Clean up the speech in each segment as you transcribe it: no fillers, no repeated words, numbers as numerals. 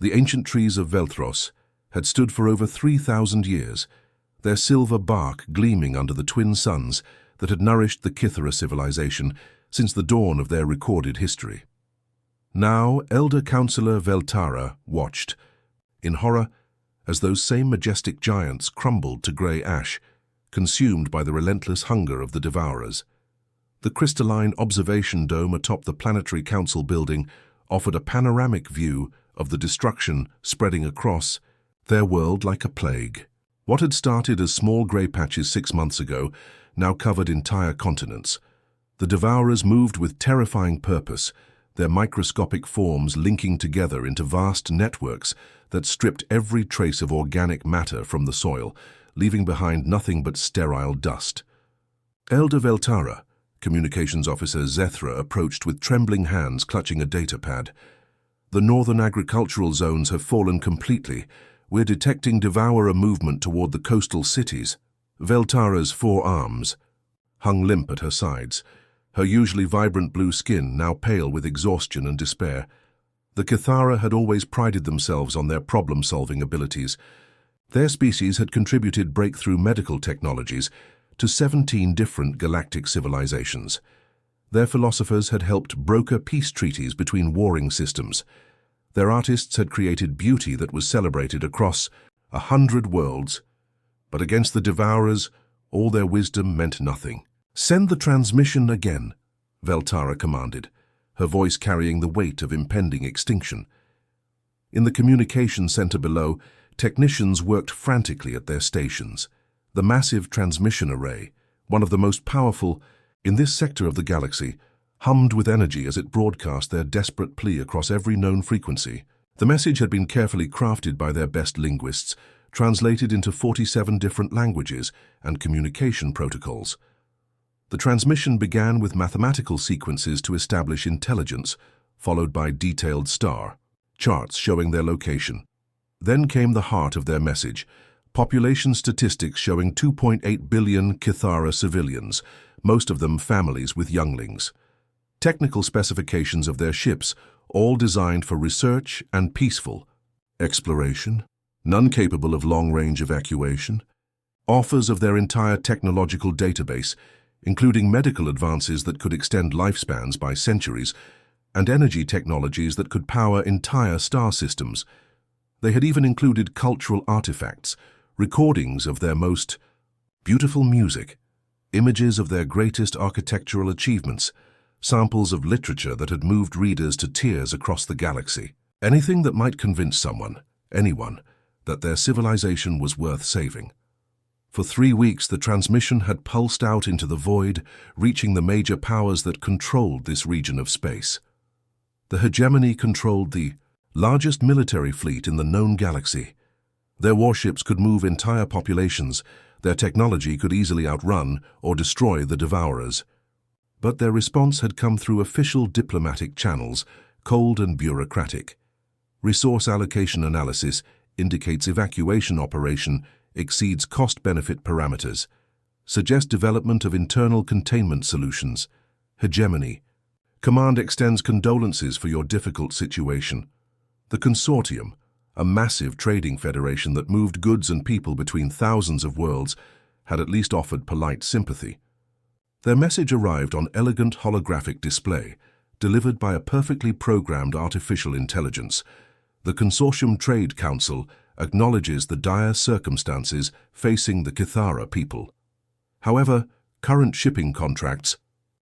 The ancient trees of Velthros had stood for over 3,000 years, their silver bark gleaming under the twin suns that had nourished the Kythera civilization since the dawn of their recorded history. Now, Elder Counselor Veltara watched, in horror, as those same majestic giants crumbled to grey ash, consumed by the relentless hunger of the Devourers. The crystalline observation dome atop the Planetary Council building offered a panoramic view of the destruction spreading across their world like a plague. What had started as small grey patches 6 months ago now covered entire continents. The Devourers moved with terrifying purpose, their microscopic forms linking together into vast networks that stripped every trace of organic matter from the soil, leaving behind nothing but sterile dust. Elder Veltara, Communications Officer Zethra, approached with trembling hands clutching a data pad. The northern agricultural zones have fallen completely. We're detecting Devourer movement toward the coastal cities. Veltara's 4 arms hung limp at her sides, her usually vibrant blue skin now pale with exhaustion and despair. The Kythera had always prided themselves on their problem-solving abilities. Their species had contributed breakthrough medical technologies to 17 different galactic civilizations. Their philosophers had helped broker peace treaties between warring systems. Their artists had created beauty that was celebrated across 100 worlds. But against the Devourers, all their wisdom meant nothing. "Send the transmission again," Veltara commanded, her voice carrying the weight of impending extinction. In the communication center below, technicians worked frantically at their stations. The massive transmission array, one of the most powerful in this sector of the galaxy, hummed with energy as it broadcast their desperate plea across every known frequency. The message had been carefully crafted by their best linguists, translated into 47 different languages and communication protocols. The transmission began with mathematical sequences to establish intelligence, followed by detailed star charts showing their location. Then came the heart of their message, population statistics showing 2.8 billion Kythera civilians, most of them families with younglings. Technical specifications of their ships, all designed for research and peaceful exploration, none capable of long-range evacuation. Offers of their entire technological database, including medical advances that could extend lifespans by centuries, and energy technologies that could power entire star systems. They had even included cultural artifacts, recordings of their most beautiful music, images of their greatest architectural achievements, samples of literature that had moved readers to tears across the galaxy. Anything that might convince someone, anyone, that their civilization was worth saving. For 3 weeks, the transmission had pulsed out into the void, reaching the major powers that controlled this region of space. The hegemony controlled the largest military fleet in the known galaxy. Their warships could move entire populations. Their technology could easily outrun or destroy the Devourers. But their response had come through official diplomatic channels, cold and bureaucratic. Resource allocation analysis indicates evacuation operation exceeds cost-benefit parameters. Suggest development of internal containment solutions. Hegemony. Command extends condolences for your difficult situation. The Consortium, a massive trading federation that moved goods and people between thousands of worlds, had at least offered polite sympathy. Their message arrived on elegant holographic display, delivered by a perfectly programmed artificial intelligence. The Consortium Trade Council acknowledges the dire circumstances facing the Kythera people. However, current shipping contracts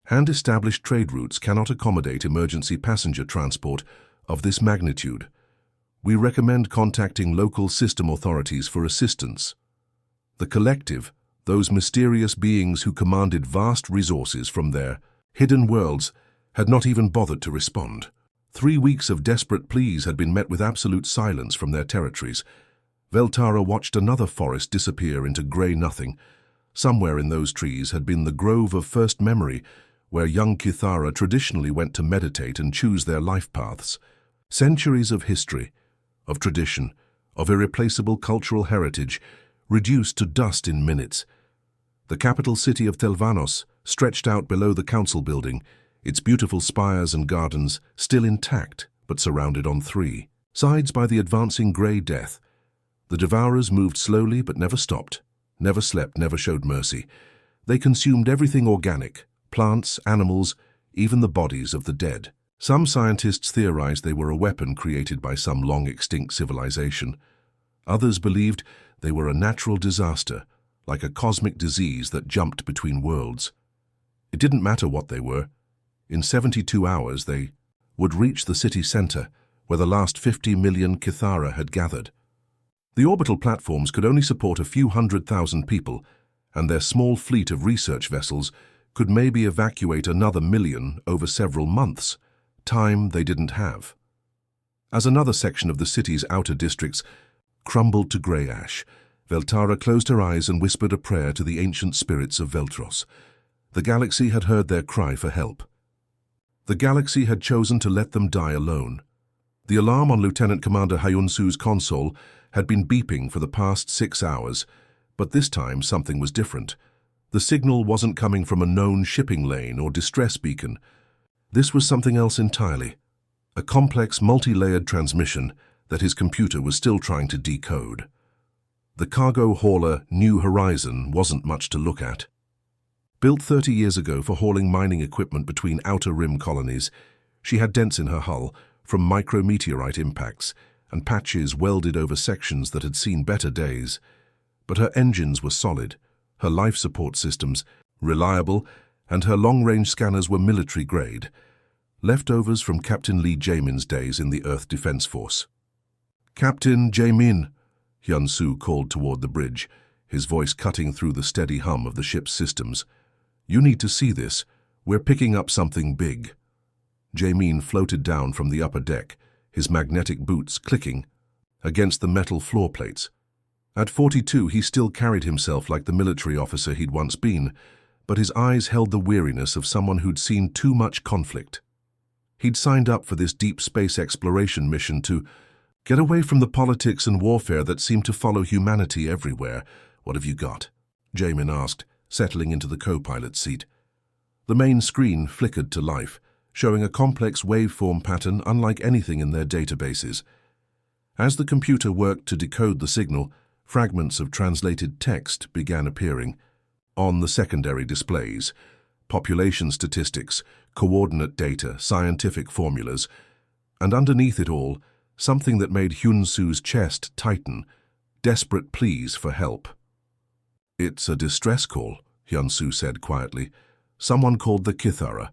and established trade routes cannot accommodate emergency passenger transport of this magnitude. We recommend contacting local system authorities for assistance. The collective, those mysterious beings who commanded vast resources from their hidden worlds, had not even bothered to respond. 3 weeks of desperate pleas had been met with absolute silence from their territories. Veltara watched another forest disappear into grey nothing. Somewhere in those trees had been the grove of first memory, where young Kythera traditionally went to meditate and choose their life paths. Centuries of history, of tradition, of irreplaceable cultural heritage, reduced to dust in minutes. The capital city of Telvanos stretched out below the council building, its beautiful spires and gardens still intact but surrounded on 3 Sides by the advancing grey death. The devourers moved slowly but never stopped, never slept, never showed mercy. They consumed everything organic, plants, animals, even the bodies of the dead. Some scientists theorized they were a weapon created by some long-extinct civilization. Others believed they were a natural disaster, like a cosmic disease that jumped between worlds. It didn't matter what they were. In 72 hours they would reach the city center, where the last 50 million Kithara had gathered. The orbital platforms could only support a few 100,000 people, and their small fleet of research vessels could maybe evacuate another million over several months, time they didn't have. As another section of the city's outer districts crumbled to grey ash, Veltara closed her eyes and whispered a prayer to the ancient spirits of Veltros. The galaxy had heard their cry for help. The galaxy had chosen to let them die alone. The alarm on Lieutenant Commander Hyunsu's console had been beeping for the past 6 hours, but this time something was different. The signal wasn't coming from a known shipping lane or distress beacon. This was something else entirely, a complex, multi-layered transmission that his computer was still trying to decode. The cargo hauler New Horizon wasn't much to look at. Built 30 years ago for hauling mining equipment between outer rim colonies, she had dents in her hull from micrometeorite impacts and patches welded over sections that had seen better days. But her engines were solid, her life support systems reliable, and her long-range scanners were military-grade, leftovers from Captain Lee Jamin's days in the Earth Defense Force. "Captain Jamin," Hyunsu called toward the bridge, his voice cutting through the steady hum of the ship's systems. "You need to see this. We're picking up something big." Jamin floated down from the upper deck, his magnetic boots clicking against the metal floor plates. At 42, he still carried himself like the military officer he'd once been, but his eyes held the weariness of someone who'd seen too much conflict. He'd signed up for this deep space exploration mission to get away from the politics and warfare that seemed to follow humanity everywhere. "What have you got?" Jamin asked, settling into the co-pilot's seat. The main screen flickered to life, showing a complex waveform pattern unlike anything in their databases. As the computer worked to decode the signal, fragments of translated text began appearing. On the secondary displays, population statistics, coordinate data, scientific formulas, and underneath it all, something that made Hyunsu's chest tighten, desperate pleas for help. "It's a distress call," Hyunsu said quietly. "Someone called the Kithara.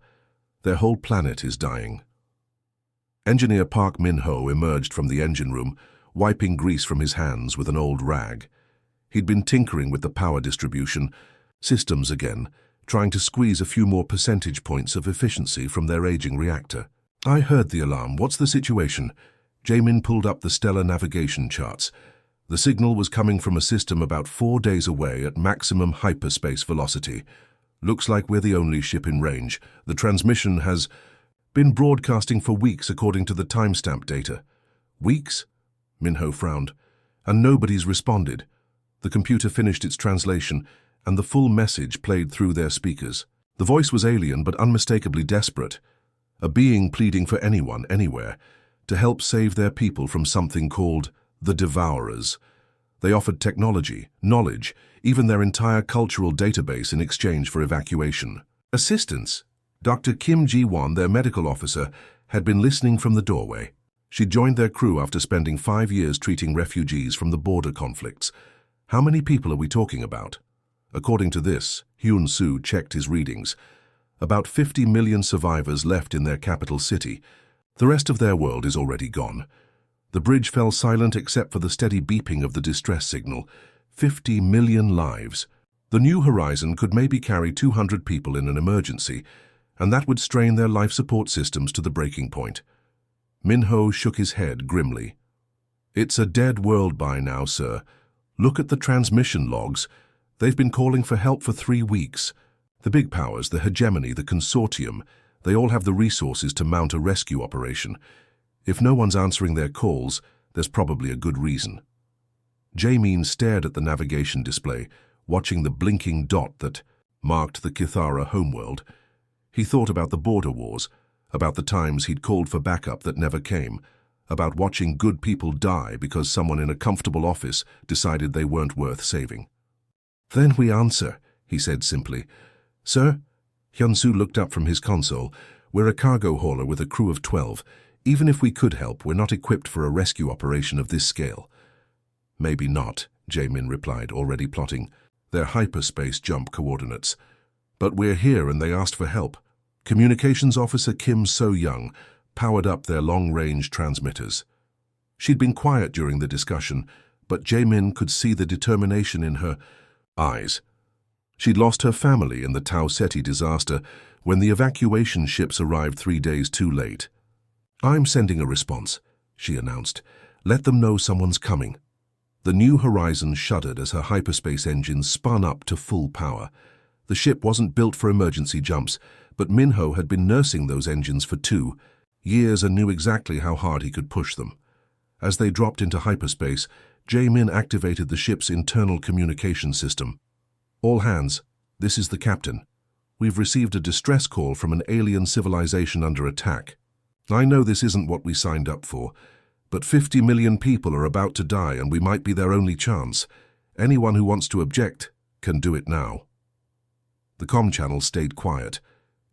Their whole planet is dying." Engineer Park Min-ho emerged from the engine room, wiping grease from his hands with an old rag. He'd been tinkering with the power distribution systems again, trying to squeeze a few more percentage points of efficiency from their aging reactor. "I heard the alarm. What's the situation?" Jamin pulled up the stellar navigation charts. The signal was coming from a system about 4 days away at maximum hyperspace velocity. "Looks like we're the only ship in range. The transmission has been broadcasting for weeks according to the timestamp data." "Weeks?" Minho frowned. "And nobody's responded." The computer finished its translation, and the full message played through their speakers. The voice was alien but unmistakably desperate. A being pleading for anyone, anywhere, to help save their people from something called the Devourers. They offered technology, knowledge, even their entire cultural database in exchange for evacuation. Assistance. Dr. Kim Ji-won, their medical officer, had been listening from the doorway. She joined their crew after spending 5 years treating refugees from the border conflicts. "How many people are we talking about?" According to this, Hyun-soo checked his readings. About 50 million survivors left in their capital city. The rest of their world is already gone. The bridge fell silent except for the steady beeping of the distress signal. 50 million lives. The New Horizon could maybe carry 200 people in an emergency, and that would strain their life support systems to the breaking point. Minho shook his head grimly. "It's a dead world by now, sir. Look at the transmission logs. They've been calling for help for 3 weeks. The big powers, the hegemony, the consortium, they all have the resources to mount a rescue operation. If no one's answering their calls, there's probably a good reason." Jamin stared at the navigation display, watching the blinking dot that marked the Kithara homeworld. He thought about the border wars, about the times he'd called for backup that never came, about watching good people die because someone in a comfortable office decided they weren't worth saving. "Then we answer," he said simply. "Sir?" Hyun-soo looked up from his console. "We're a cargo hauler with a crew of 12. Even if we could help, we're not equipped for a rescue operation of this scale." "Maybe not," Jae-min replied, already plotting their hyperspace jump coordinates. "But we're here and they asked for help." Communications Officer Kim So-young powered up their long-range transmitters. She'd been quiet during the discussion, but Jae-min could see the determination in her eyes. She'd lost her family in the Tau Ceti disaster when the evacuation ships arrived 3 days too late. "I'm sending a response," she announced. "Let them know someone's coming." The New Horizon shuddered as her hyperspace engines spun up to full power. The ship wasn't built for emergency jumps, but Minho had been nursing those engines for 2 years and knew exactly how hard he could push them. As they dropped into hyperspace, Jae-min activated the ship's internal communication system. "All hands, this is the captain. We've received a distress call from an alien civilization under attack. I know this isn't what we signed up for, but 50 million people are about to die and we might be their only chance. Anyone who wants to object can do it now." The comm channel stayed quiet.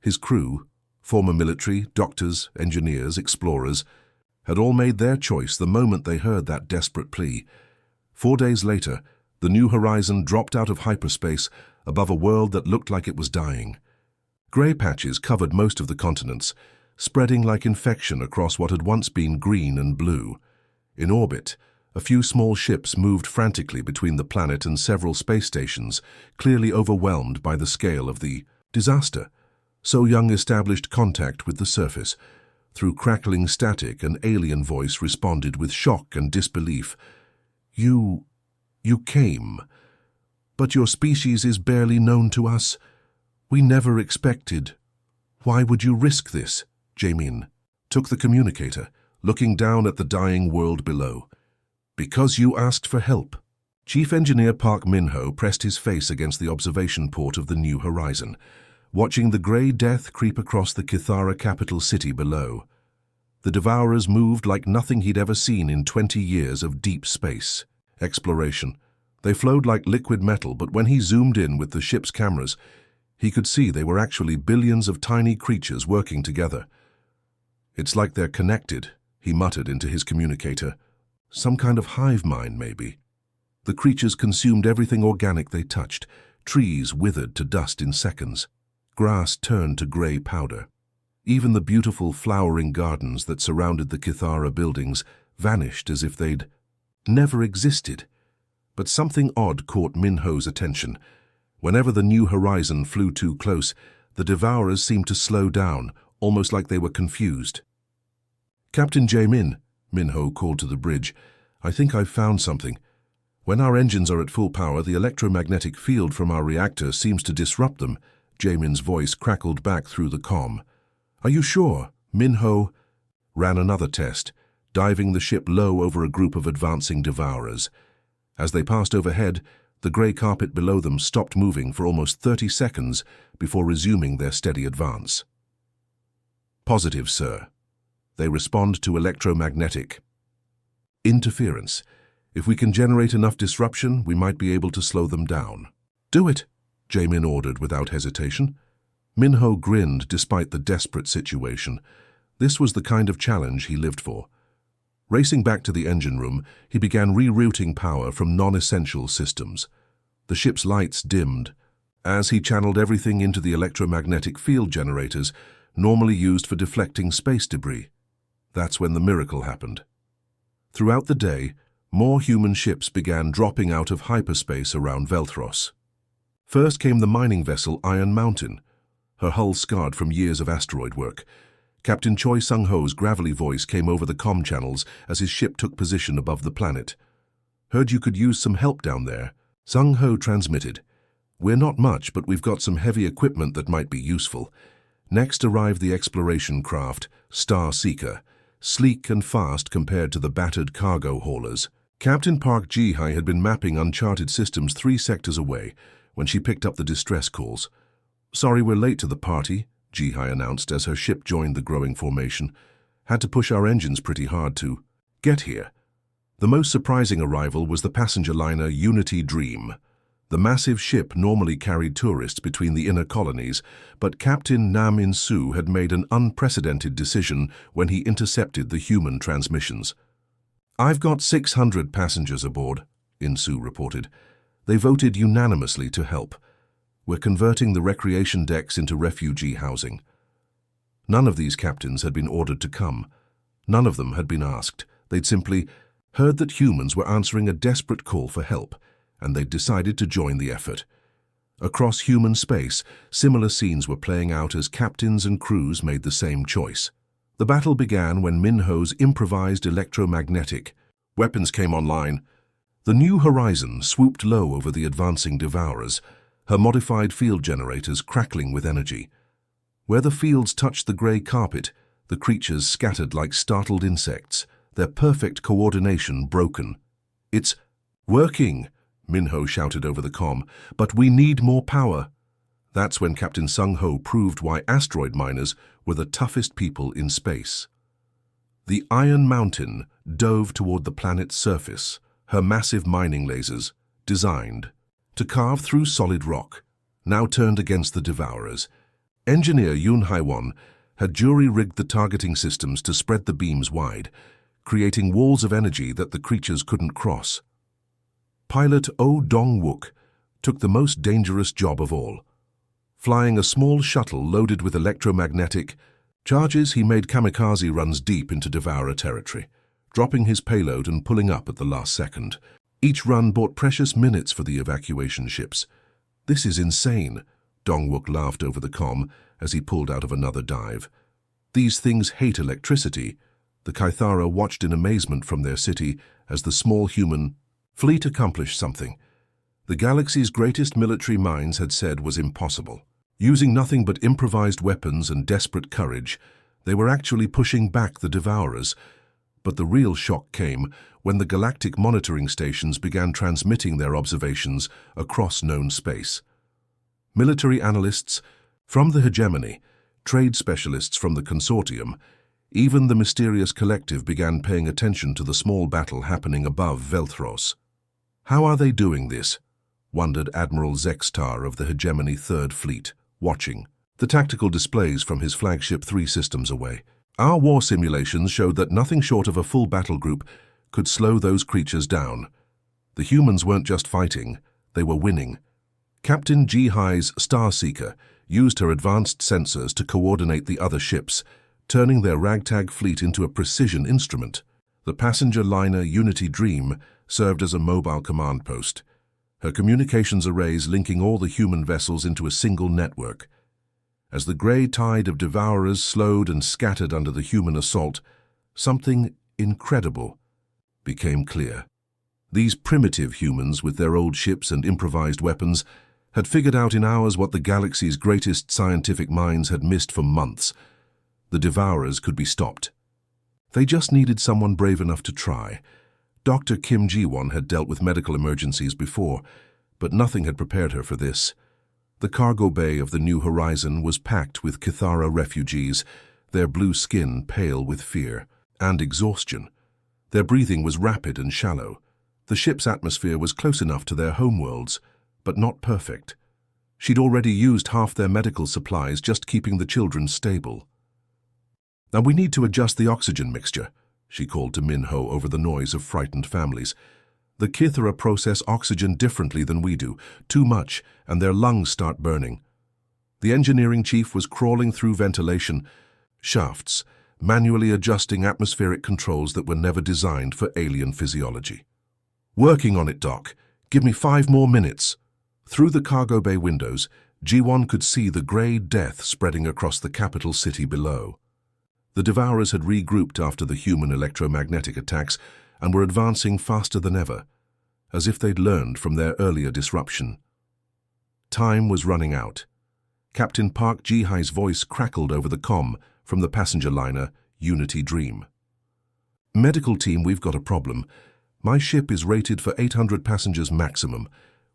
His crew, former military, doctors, engineers, explorers, had all made their choice the moment they heard that desperate plea. 4 days later, the New Horizon dropped out of hyperspace above a world that looked like it was dying. Grey patches covered most of the continents, spreading like infection across what had once been green and blue. In orbit, a few small ships moved frantically between the planet and several space stations, clearly overwhelmed by the scale of the disaster. So-young established contact with the surface. Through crackling static, an alien voice responded with shock and disbelief. You came. But your species is barely known to us. We never expected. Why would you risk this?" Jae-min took the communicator, looking down at the dying world below. "Because you asked for help." Chief Engineer Park Min-ho pressed his face against the observation port of the New Horizon, watching the grey death creep across the Kithara capital city below. The Devourers moved like nothing he'd ever seen in 20 years of deep space exploration. They flowed like liquid metal, but when he zoomed in with the ship's cameras, he could see they were actually billions of tiny creatures working together. "It's like they're connected," he muttered into his communicator. "Some kind of hive mind, maybe." The creatures consumed everything organic they touched. Trees withered to dust in seconds. Grass turned to grey powder. Even the beautiful flowering gardens that surrounded the Kithara buildings vanished as if they'd never existed. But something odd caught Min-ho's attention. Whenever the New Horizon flew too close, the Devourers seemed to slow down, almost like they were confused. "Captain Jae-min," Min-ho called to the bridge, "I think I've found something. When our engines are at full power, the electromagnetic field from our reactor seems to disrupt them." Jae-min's voice crackled back through the comm. "Are you sure?" Min-ho ran another test, diving the ship low over a group of advancing Devourers. As they passed overhead, the grey carpet below them stopped moving for almost 30 seconds before resuming their steady advance. "Positive, sir. They respond to electromagnetic interference. If we can generate enough disruption, we might be able to slow them down." "Do it," Jae-min ordered without hesitation. Min-ho grinned despite the desperate situation. This was the kind of challenge he lived for. Racing back to the engine room, he began rerouting power from non-essential systems. The ship's lights dimmed as he channeled everything into the electromagnetic field generators normally used for deflecting space debris. That's when the miracle happened. Throughout the day, more human ships began dropping out of hyperspace around Velthros. First came the mining vessel Iron Mountain, her hull scarred from years of asteroid work. Captain Choi Sung-ho's gravelly voice came over the comm channels as his ship took position above the planet. "Heard you could use some help down there." Sung-ho transmitted. "We're not much, but we've got some heavy equipment that might be useful." Next arrived the exploration craft, Star Seeker, sleek and fast compared to the battered cargo haulers. Captain Park Ji-hai had been mapping uncharted systems 3 sectors away when she picked up the distress calls. "Sorry we're late to the party," Ji-hai announced as her ship joined the growing formation. Had to push our engines pretty hard to get here. The most surprising arrival was the passenger liner Unity Dream. The massive ship normally carried tourists between the inner colonies, but Captain Nam In-soo had made an unprecedented decision when he intercepted the human transmissions. "I've got 600 passengers aboard," In-soo reported. "They voted unanimously to help. We're converting the recreation decks into refugee housing." None of these captains had been ordered to come. None of them had been asked. They'd simply heard that humans were answering a desperate call for help, and they'd decided to join the effort. Across human space, similar scenes were playing out as captains and crews made the same choice. The battle began when Minho's improvised electromagnetic weapons came online. The New Horizon swooped low over the advancing Devourers, her modified field generators crackling with energy. Where the fields touched the grey carpet, the creatures scattered like startled insects, their perfect coordination broken. "It's working," Minho shouted over the comm, "but we need more power." That's when Captain Sung-ho proved why asteroid miners were the toughest people in space. The Iron Mountain dove toward the planet's surface, her massive mining lasers, designed to carve through solid rock, now turned against the Devourers. Engineer Yoon Hae-won had jury-rigged the targeting systems to spread the beams wide, creating walls of energy that the creatures couldn't cross. Pilot Oh Dong-wook took the most dangerous job of all. Flying a small shuttle loaded with electromagnetic charges, he made kamikaze runs deep into Devourer territory, dropping his payload and pulling up at the last second. Each run bought precious minutes for the evacuation ships. "This is insane," Dong-wook laughed over the comm as he pulled out of another dive. "These things hate electricity." The Kythara watched in amazement from their city as the small human fleet accomplished something the galaxy's greatest military minds had said was impossible. Using nothing but improvised weapons and desperate courage, they were actually pushing back the Devourers. But the real shock came when the galactic monitoring stations began transmitting their observations across known space. Military analysts from the hegemony, trade specialists from the consortium, even the mysterious collective began paying attention to the small battle happening above Velthros. "How are they doing this?" wondered Admiral Zextar of the hegemony Third Fleet, watching the tactical displays from his flagship 3 systems away. "Our war simulations showed that nothing short of a full battle group could slow those creatures down. The humans weren't just fighting, they were winning." Captain Ji-hai's Starseeker used her advanced sensors to coordinate the other ships, turning their ragtag fleet into a precision instrument. The passenger liner Unity Dream served as a mobile command post, her communications arrays linking all the human vessels into a single network. As the grey tide of Devourers slowed and scattered under the human assault, something incredible became clear. These primitive humans, with their old ships and improvised weapons, had figured out in hours what the galaxy's greatest scientific minds had missed for months. The Devourers could be stopped. They just needed someone brave enough to try. Dr. Kim Ji-won had dealt with medical emergencies before, but nothing had prepared her for this. The cargo bay of the New Horizon was packed with Kythara refugees, their blue skin pale with fear and exhaustion. Their breathing was rapid and shallow. The ship's atmosphere was close enough to their homeworlds, but not perfect. She'd already used half their medical supplies just keeping the children stable. "Now we need to adjust the oxygen mixture," she called to Minho over the noise of frightened families. "The Kythara process oxygen differently than we do, too much, and their lungs start burning." The engineering chief was crawling through ventilation shafts, manually adjusting atmospheric controls that were never designed for alien physiology. "Working on it, Doc. Give me 5 more minutes." Through the cargo bay windows, Ji-won could see the grey death spreading across the capital city below. The Devourers had regrouped after the human electromagnetic attacks and were advancing faster than ever, as if they'd learned from their earlier disruption. Time was running out. Captain Park Ji-hai's voice crackled over the comm from the passenger liner Unity Dream. "Medical team, we've got a problem. My ship is rated for 800 passengers maximum.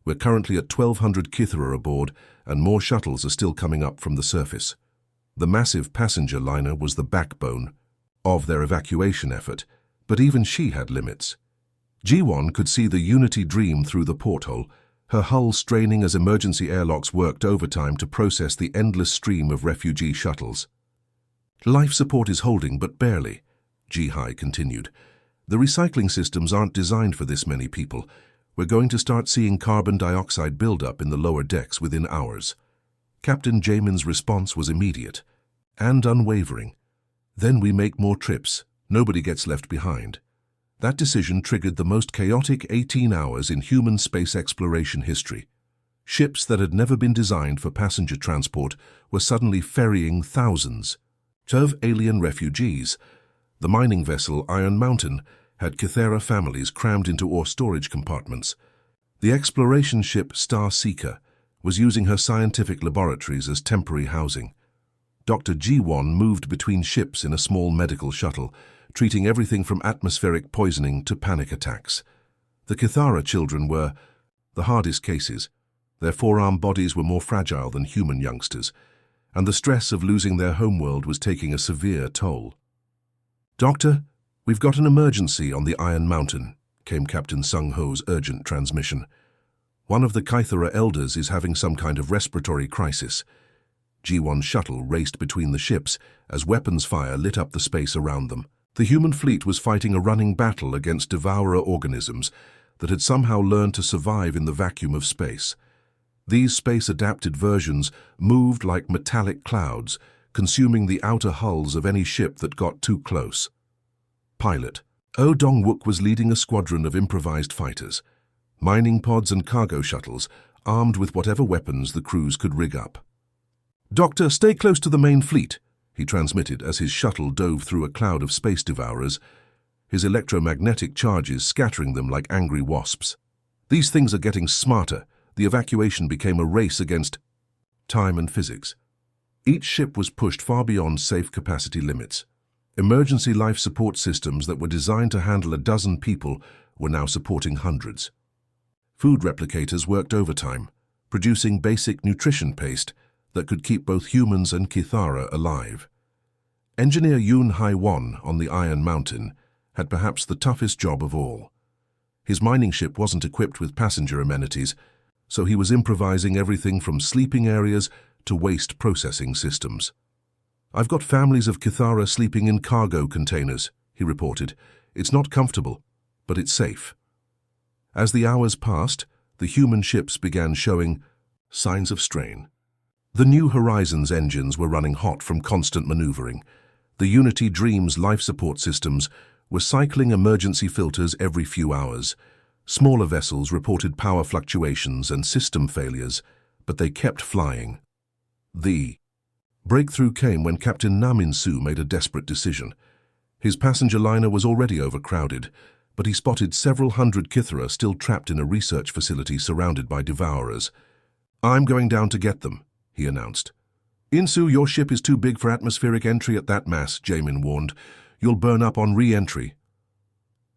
We're currently at 1,200 Kythera aboard, and more shuttles are still coming up from the surface." The massive passenger liner was the backbone of their evacuation effort, but even she had limits. G1 could see the Unity Dream through the porthole, her hull straining as emergency airlocks worked overtime to process the endless stream of refugee shuttles. Life support is holding, but barely, G-High continued. The recycling systems aren't designed for this many people. We're going to start seeing carbon dioxide buildup in the lower decks within hours. Captain Jamin's response was immediate and unwavering. Then we make more trips. Nobody gets left behind. That decision triggered the most chaotic 18 hours in human space exploration history. Ships that had never been designed for passenger transport were suddenly ferrying thousands of alien refugees. The mining vessel Iron Mountain had Kythera families crammed into ore storage compartments. The exploration ship Star Seeker was using her scientific laboratories as temporary housing. Dr. G1 moved between ships in a small medical shuttle, treating everything from atmospheric poisoning to panic attacks. The Kythera children were the hardest cases. Their forearm bodies were more fragile than human youngsters, and the stress of losing their homeworld was taking a severe toll. "Doctor, we've got an emergency on the Iron Mountain," came Captain Sung Ho's urgent transmission. "One of the Kythera elders is having some kind of respiratory crisis." G1's shuttle raced between the ships as weapons fire lit up the space around them. The human fleet was fighting a running battle against devourer organisms that had somehow learned to survive in the vacuum of space. These space-adapted versions moved like metallic clouds, consuming the outer hulls of any ship that got too close. Pilot Oh Dong-wook was leading a squadron of improvised fighters, mining pods and cargo shuttles, armed with whatever weapons the crews could rig up. "Doctor, stay close to the main fleet," he transmitted as his shuttle dove through a cloud of space devourers, his electromagnetic charges scattering them like angry wasps. "These things are getting smarter." The evacuation became a race against time and physics. Each ship was pushed far beyond safe capacity limits. Emergency life support systems that were designed to handle a dozen people were now supporting hundreds. Food replicators worked overtime, producing basic nutrition paste that could keep both humans and Kythera alive. Engineer Yoon Hai-won on the Iron Mountain had perhaps the toughest job of all. His mining ship wasn't equipped with passenger amenities, so he was improvising everything from sleeping areas to waste processing systems. "I've got families of Kythera sleeping in cargo containers," he reported. "It's not comfortable, but it's safe." As the hours passed, the human ships began showing signs of strain. The New Horizons engines were running hot from constant maneuvering. The Unity Dream's life support systems were cycling emergency filters every few hours. Smaller vessels reported power fluctuations and system failures, but they kept flying. The breakthrough came when Captain Nam In-soo made a desperate decision. His passenger liner was already overcrowded, but he spotted several hundred Kythera still trapped in a research facility surrounded by devourers. "I'm going down to get them," he announced. "In-soo, your ship is too big for atmospheric entry at that mass," Jamin warned. "You'll burn up on re-entry."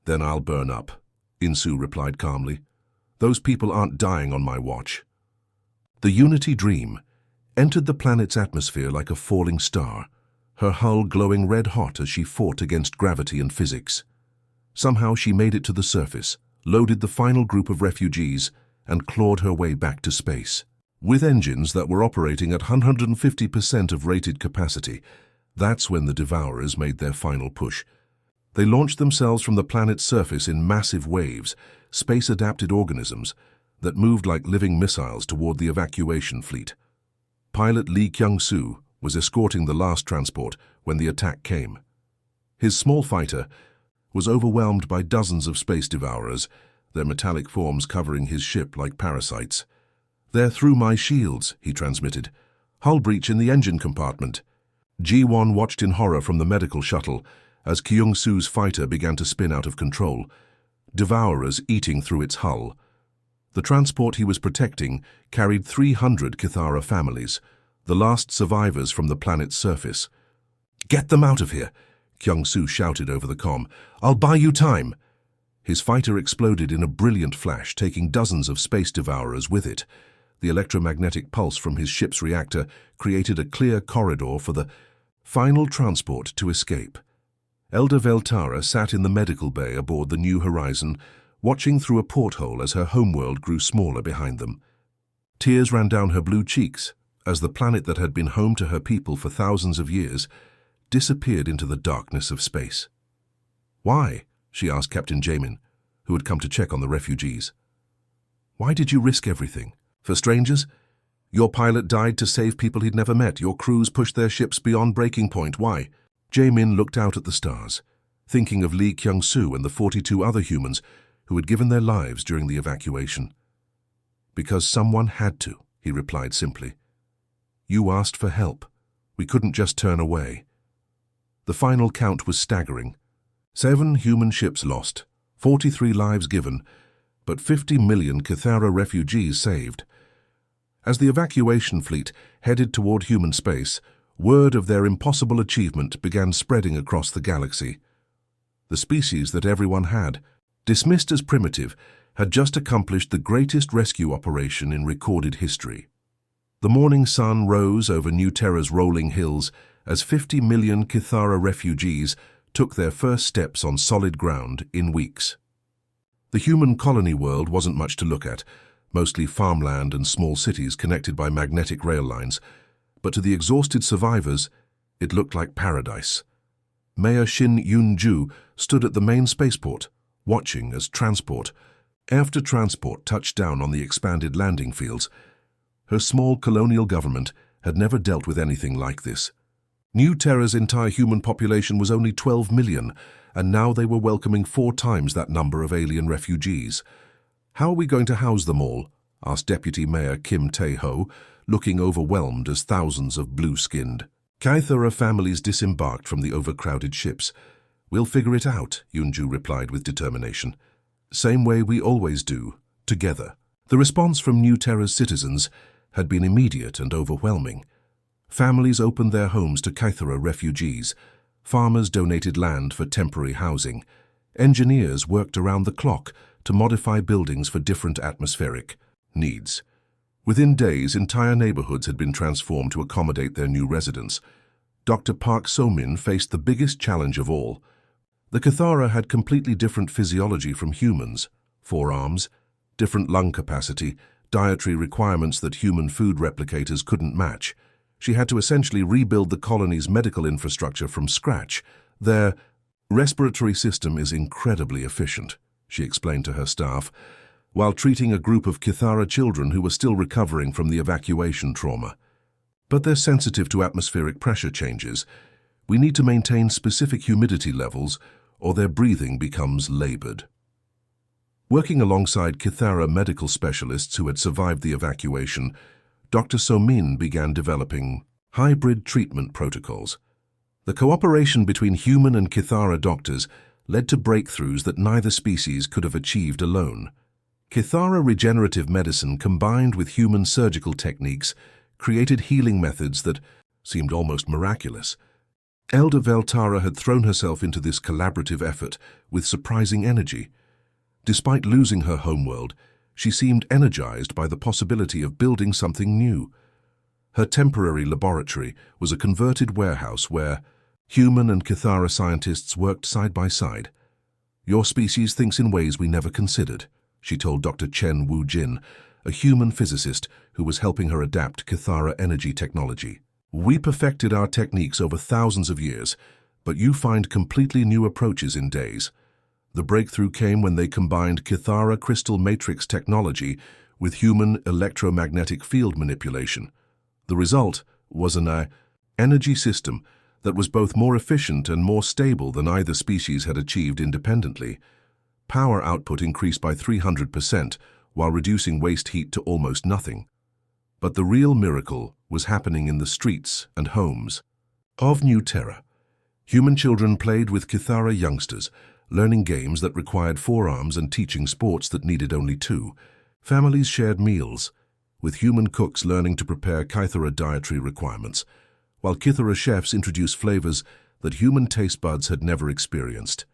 "Then I'll burn up," In-soo replied calmly. "Those people aren't dying on my watch." The Unity Dream entered the planet's atmosphere like a falling star, her hull glowing red-hot as she fought against gravity and physics. Somehow she made it to the surface, loaded the final group of refugees, and clawed her way back to space. With engines that were operating at 150% of rated capacity, that's when the Devourers made their final push. They launched themselves from the planet's surface in massive waves, space-adapted organisms that moved like living missiles toward the evacuation fleet. Pilot Lee Kyung-soo was escorting the last transport when the attack came. His small fighter was overwhelmed by dozens of space devourers, their metallic forms covering his ship like parasites. "They're through my shields," he transmitted. "Hull breach in the engine compartment." G1 watched in horror from the medical shuttle as Kyung-soo's fighter began to spin out of control, devourers eating through its hull. The transport he was protecting carried 300 Kythera families, the last survivors from the planet's surface. "Get them out of here," Kyung-soo shouted over the comm. "I'll buy you time." His fighter exploded in a brilliant flash, taking dozens of space devourers with it. The electromagnetic pulse from his ship's reactor created a clear corridor for the final transport to escape. Elder Veltara sat in the medical bay aboard the New Horizon, watching through a porthole as her homeworld grew smaller behind them. Tears ran down her blue cheeks as the planet that had been home to her people for thousands of years disappeared into the darkness of space. "Why?" she asked Captain Jamin, who had come to check on the refugees. "Why did you risk everything? For strangers? Your pilot died to save people he'd never met. Your crews pushed their ships beyond breaking point. Why?" Jamin looked out at the stars, thinking of Lee Kyung-soo and the 42 other humans who had given their lives during the evacuation. "Because someone had to," he replied simply. "You asked for help. We couldn't just turn away." The final count was staggering. 7 human ships lost, 43 lives given, but 50 million Cathara refugees saved. As the evacuation fleet headed toward human space, word of their impossible achievement began spreading across the galaxy. The species that everyone had, dismissed as primitive, had just accomplished the greatest rescue operation in recorded history. The morning sun rose over New Terra's rolling hills as 50 million Cathara refugees took their first steps on solid ground in weeks. The human colony world wasn't much to look at, mostly farmland and small cities connected by magnetic rail lines, but to the exhausted survivors, it looked like paradise. Mayor Shin Yun-ju stood at the main spaceport, watching as transport after transport touched down on the expanded landing fields. Her small colonial government had never dealt with anything like this. New Terra's entire human population was only 12 million, and now they were welcoming 4 times that number of alien refugees. "How are we going to house them all?" asked Deputy Mayor Kim Tae-ho, looking overwhelmed as thousands of blue-skinned Cathara families disembarked from the overcrowded ships. "We'll figure it out," Yunju replied with determination. "Same way we always do, together." The response from New Terra's citizens had been immediate and overwhelming. Families opened their homes to Cathara refugees. Farmers donated land for temporary housing. Engineers worked around the clock to modify buildings for different atmospheric needs. Within days, entire neighborhoods had been transformed to accommodate their new residents. Dr. Park So-min faced the biggest challenge of all. The Cathara had completely different physiology from humans: forearms, different lung capacity, dietary requirements that human food replicators couldn't match. She had to essentially rebuild the colony's medical infrastructure from scratch. "Their respiratory system is incredibly efficient," she explained to her staff, while treating a group of Cathara children who were still recovering from the evacuation trauma. "But they're sensitive to atmospheric pressure changes. We need to maintain specific humidity levels, or their breathing becomes labored." Working alongside Cathara medical specialists who had survived the evacuation, Dr. So-min began developing hybrid treatment protocols. The cooperation between human and Cathara doctors led to breakthroughs that neither species could have achieved alone. Cathara regenerative medicine combined with human surgical techniques created healing methods that seemed almost miraculous. Elder Veltara had thrown herself into this collaborative effort with surprising energy. Despite losing her homeworld, she seemed energized by the possibility of building something new. Her temporary laboratory was a converted warehouse where human and Cathara scientists worked side by side. "Your species thinks in ways we never considered," she told Dr. Chen Wu-jin, a human physicist who was helping her adapt Cathara energy technology. "We perfected our techniques over thousands of years, but you find completely new approaches in days." The breakthrough came when they combined Cathara crystal matrix technology with human electromagnetic field manipulation. The result was an energy system that was both more efficient and more stable than either species had achieved independently. Power output increased by 300%, while reducing waste heat to almost nothing. But the real miracle was happening in the streets and homes of New Terra. Human children played with Cathara youngsters, learning games that required forearms and teaching sports that needed only 2. Families shared meals, with human cooks learning to prepare Cathara dietary requirements, while Cathara chefs introduced flavors that human taste buds had never experienced.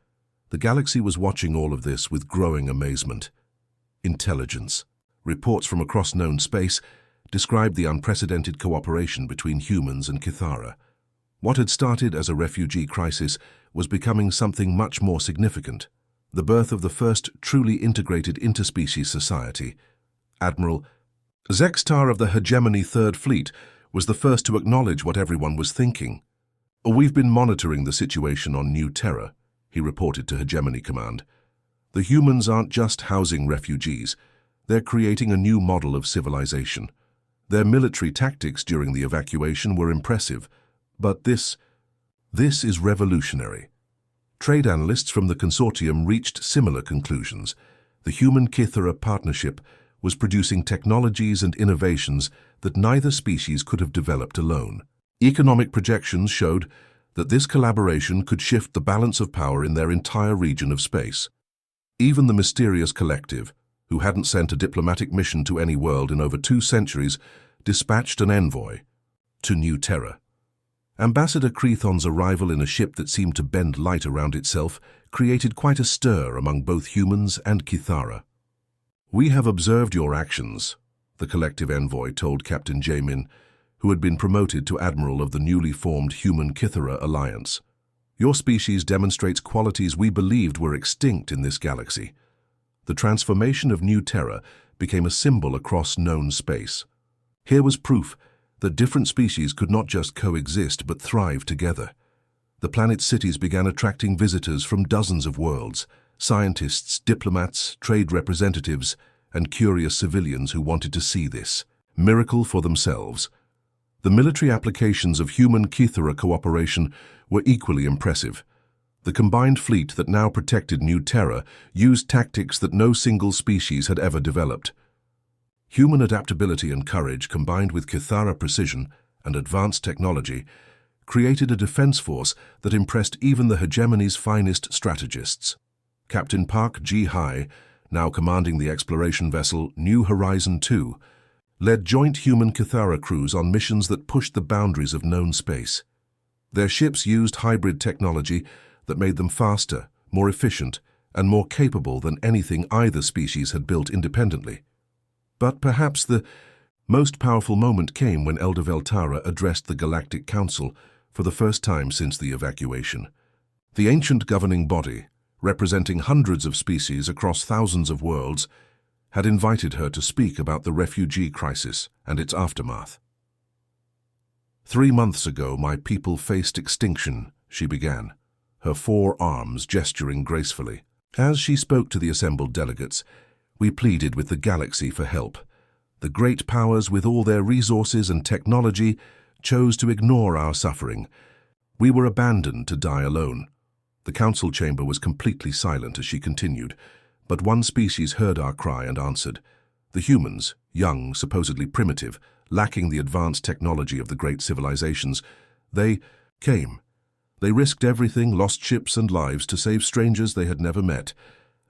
The galaxy was watching all of this with growing amazement. Intelligence. Reports from across known space described the unprecedented cooperation between humans and Cathara. What had started as a refugee crisis was becoming something much more significant: the birth of the first truly integrated interspecies society. Admiral Zextar of the Hegemony Third Fleet was the first to acknowledge what everyone was thinking. "We've been monitoring the situation on New Terra," he reported to Hegemony Command. "The humans aren't just housing refugees. They're creating a new model of civilization. Their military tactics during the evacuation were impressive, but this is revolutionary." Trade analysts from the consortium reached similar conclusions. The Human-Kythera partnership was producing technologies and innovations that neither species could have developed alone. Economic projections showed that this collaboration could shift the balance of power in their entire region of space. Even the mysterious collective, who hadn't sent a diplomatic mission to any world in over 2 centuries, dispatched an envoy to New Terra. Ambassador Crethon's arrival in a ship that seemed to bend light around itself created quite a stir among both humans and Kythera. "We have observed your actions," the collective envoy told Captain Jamin, who had been promoted to Admiral of the newly formed Human-Kythera Alliance. "Your species demonstrates qualities we believed were extinct in this galaxy." The transformation of New Terra became a symbol across known space. Here was proof that different species could not just coexist but thrive together. The planet's cities began attracting visitors from dozens of worlds: scientists, diplomats, trade representatives, and curious civilians who wanted to see this miracle for themselves. The military applications of Human-Kythera cooperation were equally impressive. The combined fleet that now protected New Terra used tactics that no single species had ever developed. Human adaptability and courage, combined with Kythera precision and advanced technology, created a defense force that impressed even the Hegemony's finest strategists. Captain Park Ji-hai, now commanding the exploration vessel New Horizon 2, led joint Human-Kythera crews on missions that pushed the boundaries of known space. Their ships used hybrid technology that made them faster, more efficient, and more capable than anything either species had built independently. But perhaps the most powerful moment came when Elder Veltara addressed the Galactic Council for the first time since the evacuation. The ancient governing body, representing hundreds of species across thousands of worlds, had invited her to speak about the refugee crisis and its aftermath. "3 months ago, my people faced extinction," she began, her 4 arms gesturing gracefully. As she spoke to the assembled delegates, "We pleaded with the galaxy for help. The great powers, with all their resources and technology, chose to ignore our suffering. We were abandoned to die alone." The council chamber was completely silent as she continued, but one species heard our cry and answered. The humans, young, supposedly primitive, lacking the advanced technology of the great civilizations, they came. They risked everything, lost ships and lives, to save strangers they had never met.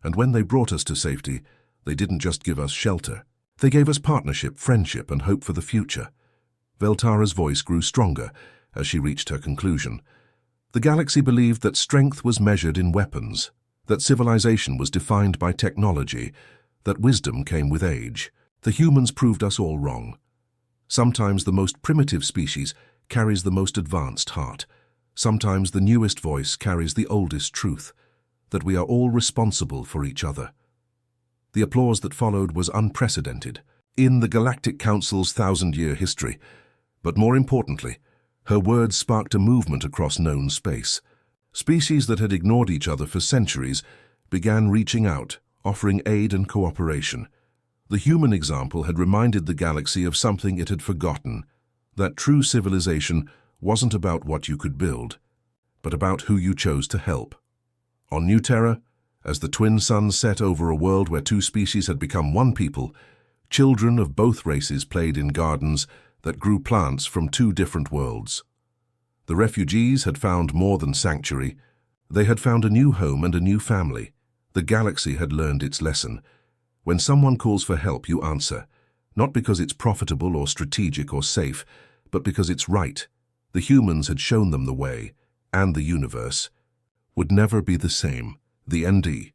And when they brought us to safety, they didn't just give us shelter. They gave us partnership, friendship, and hope for the future. Veltara's voice grew stronger as she reached her conclusion. The galaxy believed that strength was measured in weapons, that civilization was defined by technology, that wisdom came with age. The humans proved us all wrong. Sometimes the most primitive species carries the most advanced heart. Sometimes the newest voice carries the oldest truth, that we are all responsible for each other. The applause that followed was unprecedented in the Galactic Council's 1,000-year history, but more importantly, her words sparked a movement across known space. Species that had ignored each other for centuries began reaching out, offering aid and cooperation. The human example had reminded the galaxy of something it had forgotten, that true civilization wasn't about what you could build, but about who you chose to help. On New Terra, as the twin suns set over a world where 2 species had become one people, children of both races played in gardens that grew plants from 2 different worlds. The refugees had found more than sanctuary. They had found a new home and a new family. The galaxy had learned its lesson. When someone calls for help, you answer, not because it's profitable or strategic or safe, but because it's right. The humans had shown them the way, and the universe would never be the same. The ND.